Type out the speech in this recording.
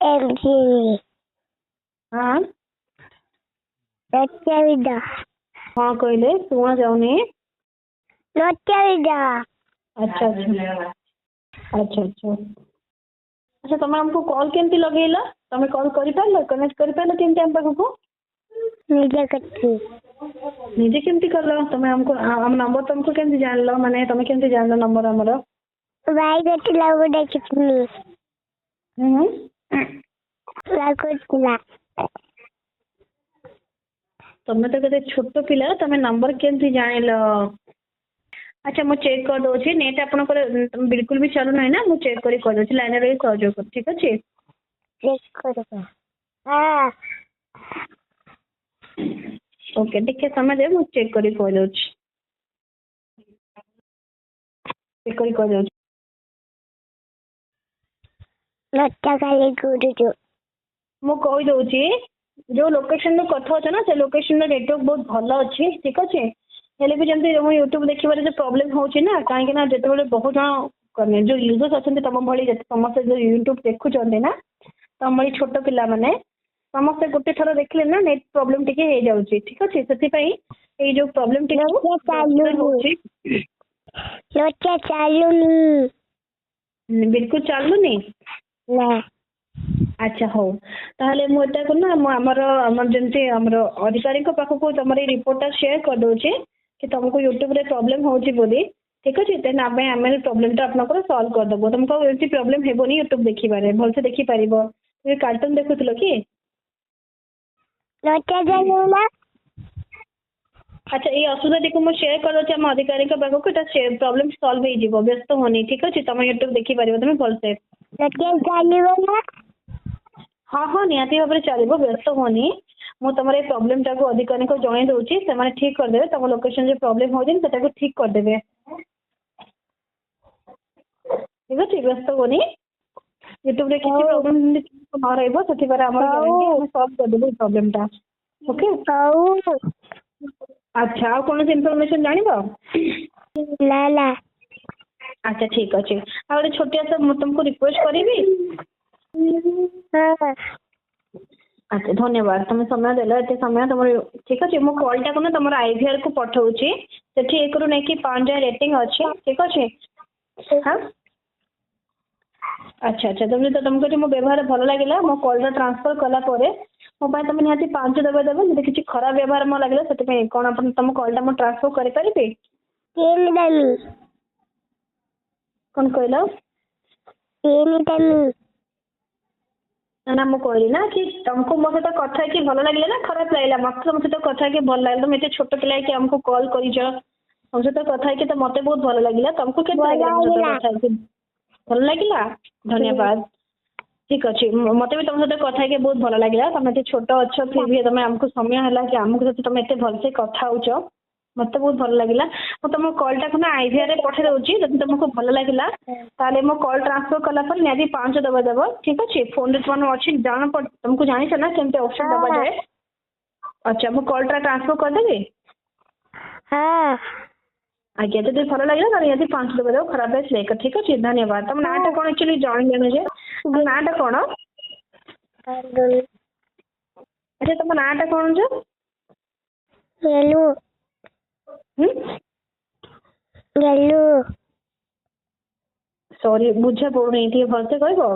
ଏମିତି ହଁ ନଟିଆବିଦା କଣ କହିଲେ ଶୁଣା ଯାଉନି। ନଟିଆବିଦା अच्छा अच्छा अच्छा अच्छा अच्छा तुम हमको कॉल केमती लगेला तुम कॉल कर पारलो कनेक्ट कर पारलो केमती हम पाखको ନିଜେ କରିଛି निजे केमती करलो तुम हमको हम नंबर तुमको केमती जानलो माने तुम केमती जानलो नंबर हमरो ଭାଇ ଦେଖିଲା ମୁଁ ଦେଖିଥିଲି ଲାଗୁଥିଲା तुम तो कते छोट पिला तुम नंबर केमती जानिलो। अच्छा मु चेक कर दोछि नेट आपनकर बिल्कुल भी चालू नहीं ना मु चेक करी कर दोछि लाइन रे सहयोग कर ठीक अछि ଚେକ୍ କରିବ ହଁ ओके देखिए समय दे मु चेक करी कर दोछि चेक करी कर दोछि ଲଟା କାଲି କରୁଛୁ मु कहि दोछि जो लोकेशन रो कथा अछि ना से लोकेशन रो नेटवर्क बहुत भलो अछि ठीक अछि हेले भी जंती हम YouTube देखिबारे जो प्रॉब्लम होछि ना काहे कि ना जते बेले बहुत जण करने जो यूजर्स अछंती तम भली जते समस्त जो YouTube देखु चंदी ना तम भली छोट पिला माने समस्त गोटे थरो देखले ना नेट प्रॉब्लम टिके हे जाउछि ठीक अछि सेति पई ए जो प्रॉब्लम टिके होछि ଲଟା ଚାଲୁନି बिल्कुल चालुनी ନା अच्छा हो ताहले मु एटा कोना हमर हमर जंती हमर अधिकारी को पाखको तमरे रिपोर्ट शेयर कर दोछि कि तुमको YouTube रे प्रॉब्लम होछि बोली ठीक अछि ते ना बे हमें प्रॉब्लम ता आपनकर सॉल्व कर दबो तुमको एती प्रॉब्लम हेबोनी YouTube देखिबारे भल से देखि परिबो ये कार्टून देखुतलो की ଲଟା ଚାଲୁନା अच्छा ये असुविधा टिको मु शेयर कर दोछि हम अधिकारी को पाखको ता प्रॉब्लम सॉल्व हे जिवो व्यस्त होनी ठीक अछि तुम YouTube देखि परिबो तुम भल से ଲଟା ଚାଲିବ ନା हाँ हाँ निहाती भाव चलो व्यस्त होनी मु तुम प्रॉब्लम टाक अधिकारी को जन दूसरी से ठीक करदे तुम लोकेशन जो प्रॉब्लम हो ठीक करदे ठीक अच्छे व्यस्त होनी यूट्यूब रे किसी प्रॉब्लम न रहइबो सेति पर हमर गारंटी हम सॉल्व कर देबो प्रॉब्लम टा ओके ହଉ अच्छा आ कोन इन्फॉर्मेशन जानिबो ନା ନା अच्छा ठीक अच्छे आ गोटे छोटिया सा तुमको रिक्वेस्ट करीबी ହଁ अच्छा धन्यवाद तुम समय देला एते समय तुम ठीक अच्छे मो कॉल टा को तुम आईवीआर को पठाउची सेठी 1 रु नै कि 5 जाय रेटिंग अछि ठीक अच्छे हां अच्छा अच्छा तुमने तो तुमको जो मो व्यवहार भलो लागिला मो कॉल रा ट्रांसफर कला परे मो पाए तुम निहाती 5 देबे देबे जदि किछि खराब व्यवहार म लागिला सेति पे कोन अपन तुम कॉल टा मो ट्रांसफर करि परिबे ତିନି ଦାମୀ कोन कहलो ତିନି ଦାମୀ ना मो कहली ना कि तुमको मो सहित कथा कि भलो लागिला ना खराब लागिला मत तुम सहित कथा कि भलो लागिला तुम एते छोट पिला कि हमको कॉल करिछ हम सहित कथा कि त मते बहुत भलो लागिला तुमको केते लागिला हम सहित कथा कि भलो लागिला धन्यवाद ठीक अछि मते भी तुम सहित कथा कि बहुत भलो लागिला तुम एते छोट अछ फिर भी तुम हमको समय हला कि हमको सहित तुम एते भल से कथा होछ मते बहुत भलो लागिला मो तुम कॉल टा को ना आईवीआर रे पठे दउची जदि तुमको भलो लागिला ताले मो कॉल ट्रांसफर कला पर नेदी 5 दबा देबो ठीक अछि फोन रे तुम अछि जान पर तुमको जानि छ ना केमते ऑप्शन दबा जाए अच्छा मो कॉल टा ट्रांसफर कर देबी ହଁ आज्ञा जदि भलो लागिला ताले यदि 5 दबा देबो खराब है लेकर ठीक अछि धन्यवाद तुम नाटा कोन एक्चुअली जान लेने जे नाटा कोन अच्छा तुम नाटा कोन जे गेलୁ गेलୁ सॉरी बुझे पड़ो नहीं थी भल से कहबो